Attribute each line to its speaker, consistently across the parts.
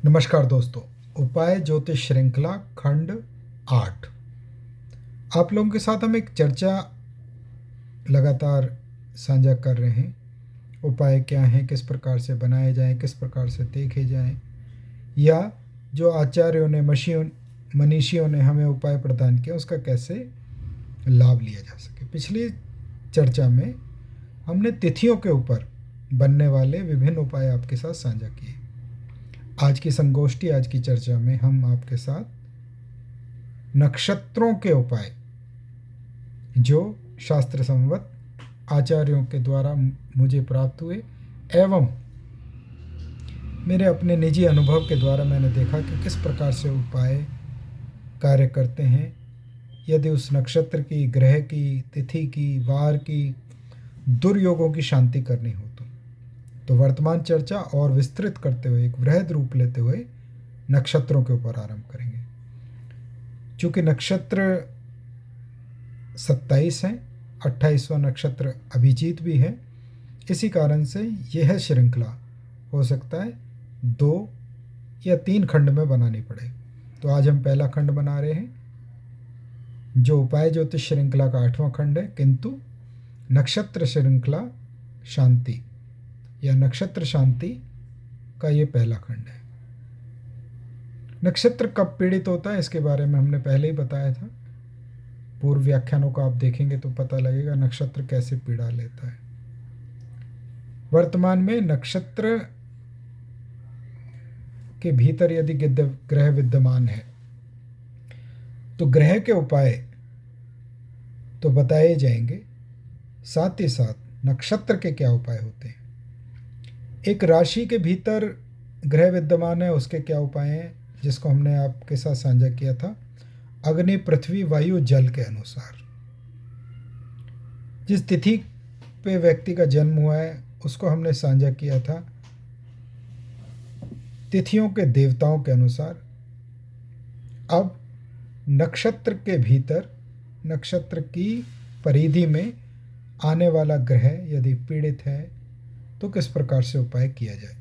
Speaker 1: नमस्कार दोस्तों। उपाय ज्योतिष श्रृंखला खंड 8। आप लोगों के साथ हम एक चर्चा लगातार साझा कर रहे हैं। उपाय क्या हैं, किस प्रकार से बनाए जाएं, किस प्रकार से देखे जाएं, या जो आचार्यों ने मनीषियों ने हमें उपाय प्रदान किया उसका कैसे लाभ लिया जा सके। पिछली चर्चा में हमने तिथियों के ऊपर बनने वाले विभिन्न उपाय आपके साथ साझा किए। आज की संगोष्ठी, आज की चर्चा में हम आपके साथ नक्षत्रों के उपाय जो शास्त्र संवत आचार्यों के द्वारा मुझे प्राप्त हुए एवं मेरे अपने निजी अनुभव के द्वारा मैंने देखा कि किस प्रकार से उपाय कार्य करते हैं यदि उस नक्षत्र की, ग्रह की, तिथि की, वार की, दुर्योगों की शांति करनी हो तो वर्तमान चर्चा और विस्तृत करते हुए, एक वृहद रूप लेते हुए नक्षत्रों के ऊपर आरंभ करेंगे। चूंकि नक्षत्र 27 हैं, 28वां नक्षत्र अभिजीत भी है, इसी कारण से यह श्रृंखला हो सकता है 2 या 3 खंड में बनानी पड़े। तो आज हम पहला खंड बना रहे हैं जो उपाय ज्योतिष श्रृंखला का 8वां खंड है, किंतु नक्षत्र श्रृंखला शांति या नक्षत्र शांति का ये पहला खंड है। नक्षत्र कब पीड़ित होता है इसके बारे में हमने पहले ही बताया था। पूर्व व्याख्यानों को आप देखेंगे तो पता लगेगा नक्षत्र कैसे पीड़ा लेता है। वर्तमान में नक्षत्र के भीतर यदि ग्रह विद्यमान है तो ग्रह के उपाय तो बताए जाएंगे, साथ ही साथ नक्षत्र के क्या उपाय होते हैं। एक राशि के भीतर ग्रह विद्यमान है, उसके क्या उपाय हैं, जिसको हमने आपके साथ साझा किया था अग्नि, पृथ्वी, वायु, जल के अनुसार। जिस तिथि पे व्यक्ति का जन्म हुआ है उसको हमने साझा किया था तिथियों के देवताओं के अनुसार। अब नक्षत्र के भीतर, नक्षत्र की परिधि में आने वाला ग्रह यदि पीड़ित है तो किस प्रकार से उपाय किया जाए।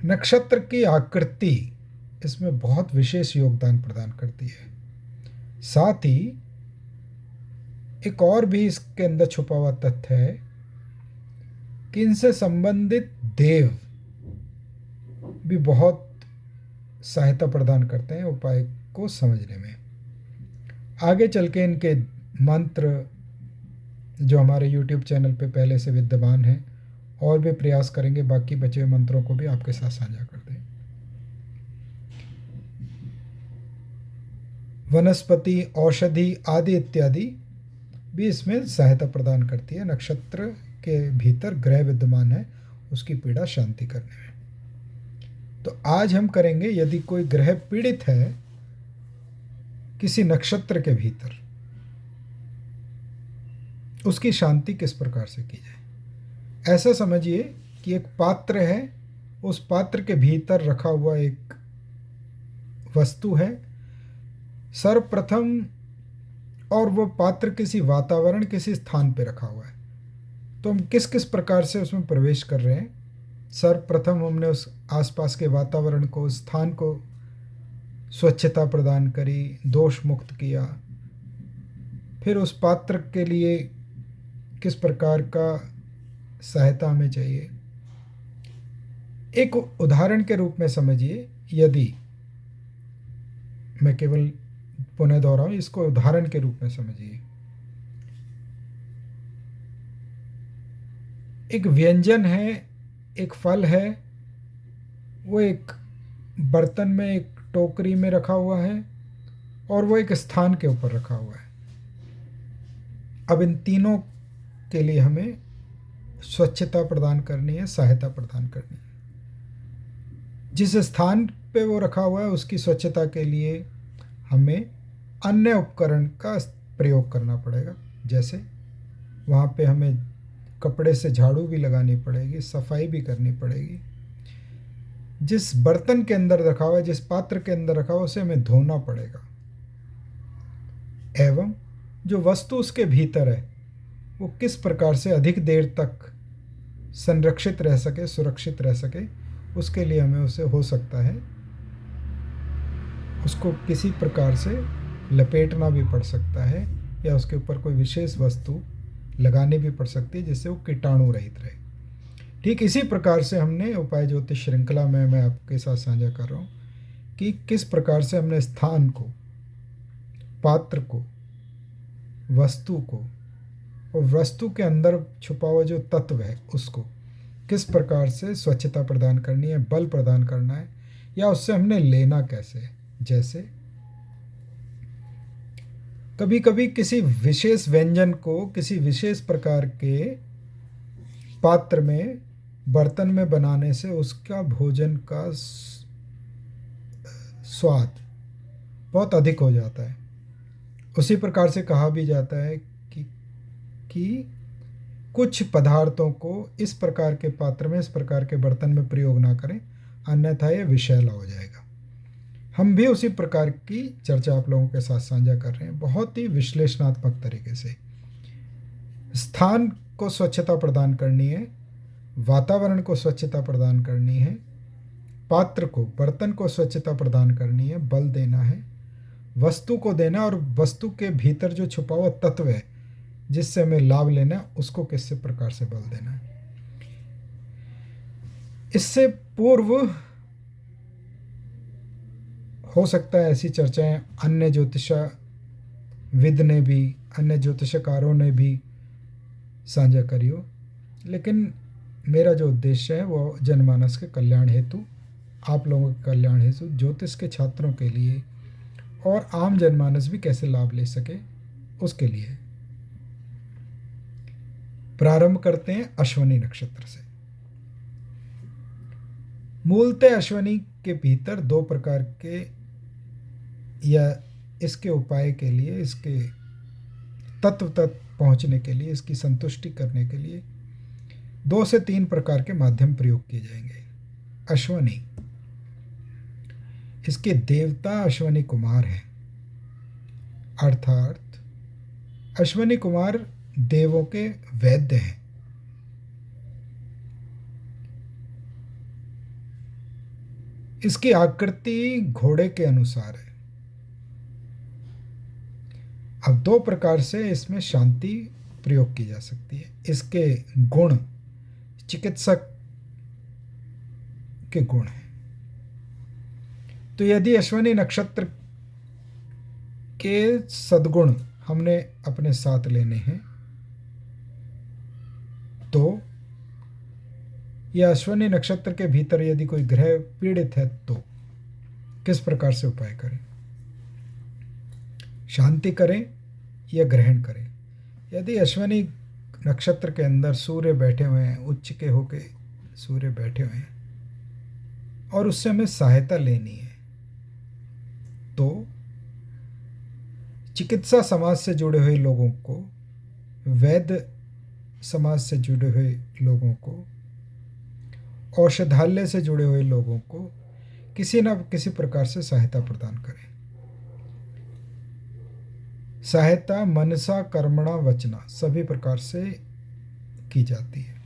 Speaker 1: नक्षत्र की आकृति इसमें बहुत विशेष योगदान प्रदान करती है। साथ ही एक और भी इसके अंदर छुपा हुआ तथ्य है कि इनसे संबंधित देव भी बहुत सहायता प्रदान करते हैं उपाय को समझने में। आगे चल के इनके मंत्र जो हमारे YouTube चैनल पे पहले से विद्यमान है और भी प्रयास करेंगे बाकी बचे हुए मंत्रों को भी आपके साथ साझा कर दें। वनस्पति, औषधि आदि इत्यादि भी इसमें सहायता प्रदान करती है। नक्षत्र के भीतर ग्रह विद्यमान है उसकी पीड़ा शांति करने में। तो आज हम करेंगे यदि कोई ग्रह पीड़ित है किसी नक्षत्र के भीतर, उसकी शांति किस प्रकार से की जाए। ऐसा समझिए कि एक पात्र है, उस पात्र के भीतर रखा हुआ एक वस्तु है सर्वप्रथम, और वो पात्र किसी वातावरण, किसी स्थान पे रखा हुआ है। तो हम किस किस प्रकार से उसमें प्रवेश कर रहे हैं। सर्वप्रथम हमने उस आसपास के वातावरण को, स्थान को स्वच्छता प्रदान करी, दोष मुक्त किया। फिर उस पात्र के लिए किस प्रकार का सहायता हमें चाहिए। एक उदाहरण के रूप में समझिए, यदि मैं केवल पुनः दोहराऊं, इसको उदाहरण के रूप में समझिए। एक व्यंजन है, एक फल है, वो एक बर्तन में, एक टोकरी में रखा हुआ है और वो एक स्थान के ऊपर रखा हुआ है। अब इन तीनों के लिए हमें स्वच्छता प्रदान करनी है, सहायता प्रदान करनी है। जिस स्थान पे वो रखा हुआ है उसकी स्वच्छता के लिए हमें अन्य उपकरण का प्रयोग करना पड़ेगा। जैसे वहाँ पे हमें कपड़े से झाड़ू भी लगानी पड़ेगी, सफाई भी करनी पड़ेगी। जिस बर्तन के अंदर रखा हुआ है, जिस पात्र के अंदर रखा हुआ, उसे हमें धोना पड़ेगा। एवं जो वस्तु उसके भीतर है वो किस प्रकार से अधिक देर तक संरक्षित रह सके, सुरक्षित रह सके, उसके लिए हमें उसे हो सकता है उसको किसी प्रकार से लपेटना भी पड़ सकता है या उसके ऊपर कोई विशेष वस्तु लगानी भी पड़ सकती है जिससे वो कीटाणु रहित रहे। ठीक इसी प्रकार से हमने उपाय ज्योतिष श्रृंखला में मैं आपके साथ साझा कर रहा हूँ कि किस प्रकार से हमने स्थान को, पात्र को, वस्तु को और वस्तु के अंदर छुपा हुआ जो तत्व है उसको किस प्रकार से स्वच्छता प्रदान करनी है, बल प्रदान करना है, या उससे हमने लेना कैसे है। जैसे कभी कभी किसी विशेष व्यंजन को किसी विशेष प्रकार के पात्र में, बर्तन में बनाने से उसका भोजन का स्वाद बहुत अधिक हो जाता है। उसी प्रकार से कहा भी जाता है कि कुछ पदार्थों को इस प्रकार के पात्र में, इस प्रकार के बर्तन में प्रयोग ना करें, अन्यथा ये विषैला हो जाएगा। हम भी उसी प्रकार की चर्चा आप लोगों के साथ साझा कर रहे हैं, बहुत ही विश्लेषणात्मक तरीके से। स्थान को स्वच्छता प्रदान करनी है, वातावरण को स्वच्छता प्रदान करनी है, पात्र को, बर्तन को स्वच्छता प्रदान करनी है, बल देना है, वस्तु को देना, और वस्तु के भीतर जो छुपा हुआ तत्व है जिससे हमें लाभ लेना है उसको किस प्रकार से बल देना है। इससे पूर्व हो सकता है ऐसी चर्चाएं अन्य ज्योतिषविद ने भी, अन्य ज्योतिषकारों ने भी साझा करी हो, लेकिन मेरा जो उद्देश्य है वो जनमानस के कल्याण हेतु, आप लोगों के कल्याण हेतु, ज्योतिष के छात्रों के लिए और आम जनमानस भी कैसे लाभ ले सके उसके लिए। प्रारंभ करते हैं अश्विनी नक्षत्र से। मूलतः अश्विनी के भीतर दो प्रकार के, या इसके उपाय के लिए, इसके तत्व तक पहुंचने के लिए, इसकी संतुष्टि करने के लिए 2 से 3 प्रकार के माध्यम प्रयोग किए जाएंगे। अश्विनी, इसके देवता अश्विनी कुमार हैं, अर्थात अश्विनी कुमार देवों के वैद्य हैं। इसकी आकृति घोड़े के अनुसार है। अब 2 प्रकार से इसमें शांति प्रयोग की जा सकती है। इसके गुण चिकित्सक के गुण हैं। तो यदि अश्विनी नक्षत्र के सद्गुण हमने अपने साथ लेने हैं तो, या अश्विनी नक्षत्र के भीतर यदि कोई ग्रह पीड़ित है तो किस प्रकार से उपाय करें, शांति करें या ग्रहण करें। यदि अश्विनी नक्षत्र के अंदर सूर्य बैठे हुए हैं, उच्च के होके सूर्य बैठे हुए हैं और उससे हमें सहायता लेनी है, तो चिकित्सा समाज से जुड़े हुए लोगों को, वैद्य समाज से जुड़े हुए लोगों को, औषधालय से जुड़े हुए लोगों को किसी न किसी प्रकार से सहायता प्रदान करें। सहायता मनसा कर्मणा वचना सभी प्रकार से की जाती है।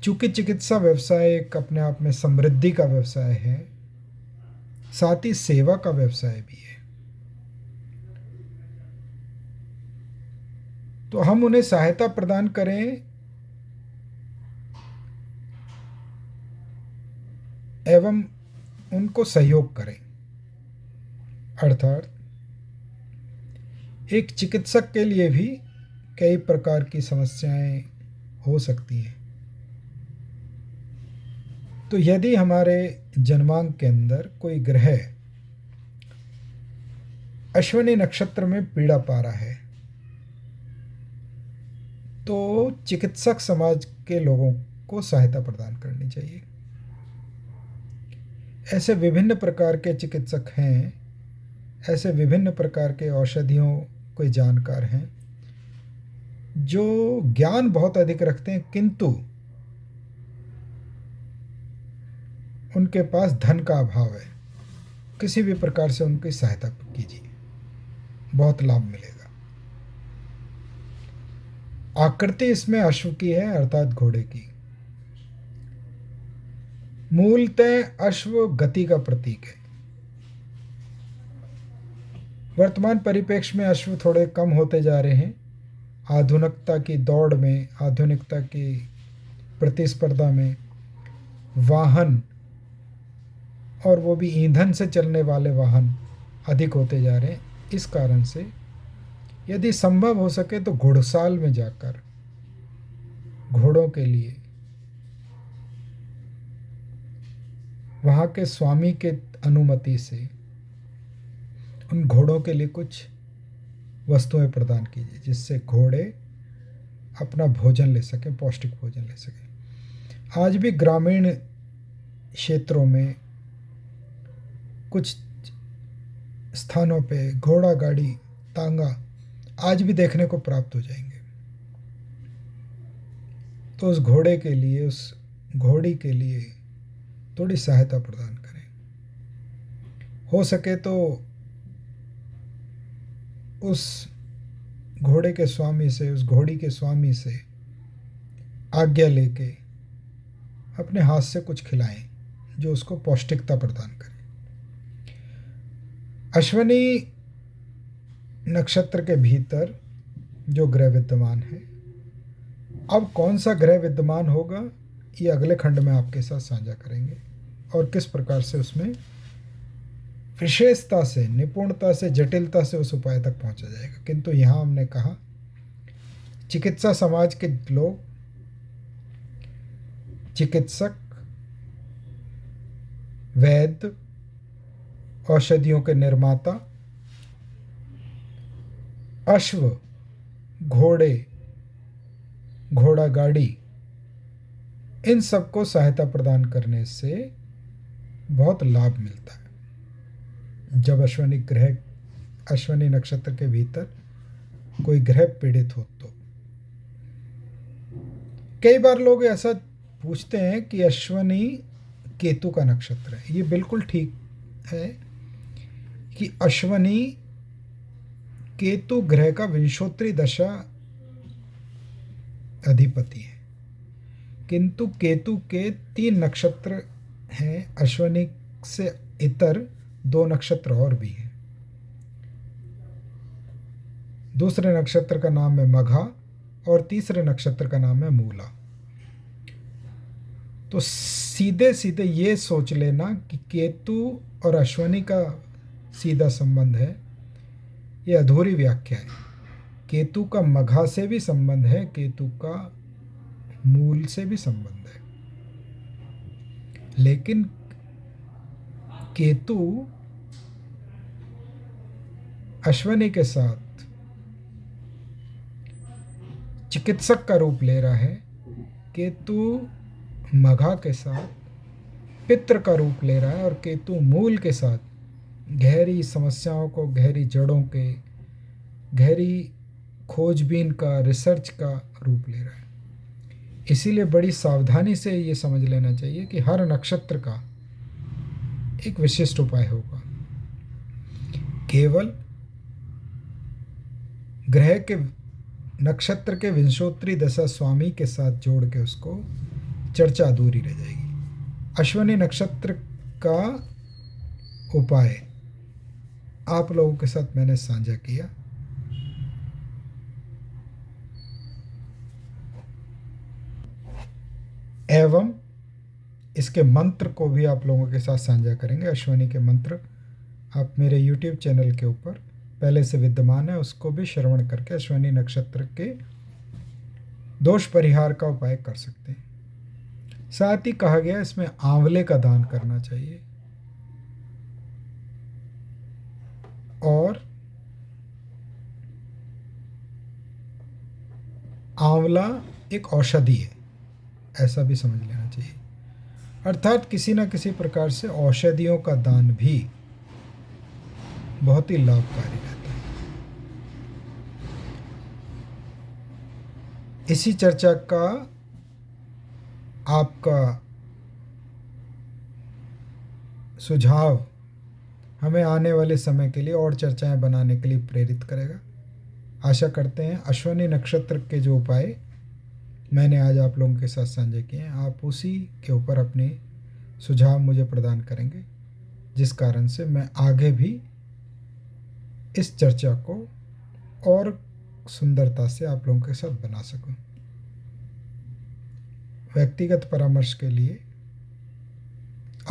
Speaker 1: चूंकि चिकित्सा व्यवसाय एक अपने आप में समृद्धि का व्यवसाय है, साथ ही सेवा का व्यवसाय भी है, तो हम उन्हें सहायता प्रदान करें एवं उनको सहयोग करें। अर्थात एक चिकित्सक के लिए भी कई प्रकार की समस्याएं हो सकती हैं। तो यदि हमारे जन्मांक के अंदर कोई ग्रह अश्विनी नक्षत्र में पीड़ा पा रहा है तो चिकित्सक समाज के लोगों को सहायता प्रदान करनी चाहिए। ऐसे विभिन्न प्रकार के चिकित्सक हैं, ऐसे विभिन्न प्रकार के औषधियों के जानकार हैं जो ज्ञान बहुत अधिक रखते हैं, किंतु उनके पास धन का अभाव है। किसी भी प्रकार से उनकी सहायता कीजिए, बहुत लाभ मिलेगा। आकृति इसमें अश्व की है, अर्थात घोड़े की। मूलतः अश्व गति का प्रतीक है। वर्तमान परिप्रेक्ष्य में अश्व थोड़े कम होते जा रहे हैं। आधुनिकता की दौड़ में, आधुनिकता की प्रतिस्पर्धा में वाहन, और वो भी ईंधन से चलने वाले वाहन अधिक होते जा रहे हैं। इस कारण से यदि संभव हो सके तो घुड़साल में जाकर घोड़ों के लिए वहाँ के स्वामी के अनुमति से उन घोड़ों के लिए कुछ वस्तुएं प्रदान कीजिए, जिससे घोड़े अपना भोजन ले सकें, पौष्टिक भोजन ले सकें। आज भी ग्रामीण क्षेत्रों में कुछ स्थानों पे घोड़ा गाड़ी, तांगा आज भी देखने को प्राप्त हो जाएंगे। तो उस घोड़े के लिए, उस घोड़ी के लिए थोड़ी सहायता प्रदान करें। हो सके तो उस घोड़े के स्वामी से, उस घोड़ी के स्वामी से आज्ञा लेके अपने हाथ से कुछ खिलाएं जो उसको पौष्टिकता प्रदान करे। अश्विनी नक्षत्र के भीतर जो ग्रह विद्यमान है, अब कौन सा ग्रह विद्यमान होगा ये अगले खंड में आपके साथ साझा करेंगे, और किस प्रकार से उसमें विशेषता से, निपुणता से, जटिलता से उस उपाय तक पहुंचा जाएगा। किंतु यहाँ हमने कहा चिकित्सा समाज के लोग, चिकित्सक, वैद्य, औषधियों के निर्माता, अश्व, घोड़े, घोड़ा गाड़ी, इन सबको सहायता प्रदान करने से बहुत लाभ मिलता है। जब अश्विनी नक्षत्र के भीतर कोई ग्रह पीड़ित हो तो कई बार लोग ऐसा पूछते हैं कि अश्विनी केतु का नक्षत्र है। ये बिल्कुल ठीक है कि अश्विनी केतु ग्रह का विंशोत्तरी दशा अधिपति है, किंतु केतु के 3 नक्षत्र हैं। अश्विनी से इतर 2 नक्षत्र और भी हैं। दूसरे नक्षत्र का नाम है मघा और तीसरे नक्षत्र का नाम है मूला। तो सीधे सीधे ये सोच लेना कि केतु और अश्विनी का सीधा संबंध है, ये अधूरी व्याख्या है। केतु का मघा से भी संबंध है, केतु का मूल से भी संबंध है, लेकिन केतु अश्विनी के साथ चिकित्सक का रूप ले रहा है, केतु मघा के साथ पितृ का रूप ले रहा है, और केतु मूल के साथ गहरी समस्याओं को, गहरी जड़ों के, गहरी खोजबीन का, रिसर्च का रूप ले रहा है। इसीलिए बड़ी सावधानी से ये समझ लेना चाहिए कि हर नक्षत्र का एक विशिष्ट उपाय होगा। केवल ग्रह के, नक्षत्र के विंशोत्तरी दशा स्वामी के साथ जोड़ के उसको चर्चा अधूरी रह जाएगी। अश्विनी नक्षत्र का उपाय आप लोगों के साथ मैंने साझा किया। एवं इसके मंत्र को भी आप लोगों के साथ साझा करेंगे। अश्विनी के मंत्र आप मेरे YouTube चैनल के ऊपर पहले से विद्यमान है, उसको भी श्रवण करके अश्विनी नक्षत्र के दोष परिहार का उपाय कर सकते हैं। साथ ही कहा गया इसमें आंवले का दान करना चाहिए, और आंवला एक औषधि है, ऐसा भी समझ लेना चाहिए। अर्थात किसी न किसी प्रकार से औषधियों का दान भी बहुत ही लाभकारी रहता है। इसी चर्चा का आपका सुझाव हमें आने वाले समय के लिए और चर्चाएं बनाने के लिए प्रेरित करेगा। आशा करते हैं अश्विनी नक्षत्र के जो उपाय मैंने आज आप लोगों के साथ साझा किए हैं, आप उसी के ऊपर अपने सुझाव मुझे प्रदान करेंगे, जिस कारण से मैं आगे भी इस चर्चा को और सुंदरता से आप लोगों के साथ बना सकूं। व्यक्तिगत परामर्श के लिए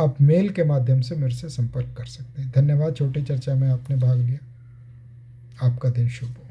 Speaker 1: आप मेल के माध्यम से मेरे से संपर्क कर सकते हैं। धन्यवाद, छोटी चर्चा में आपने भाग लिया। आपका दिन शुभ हो।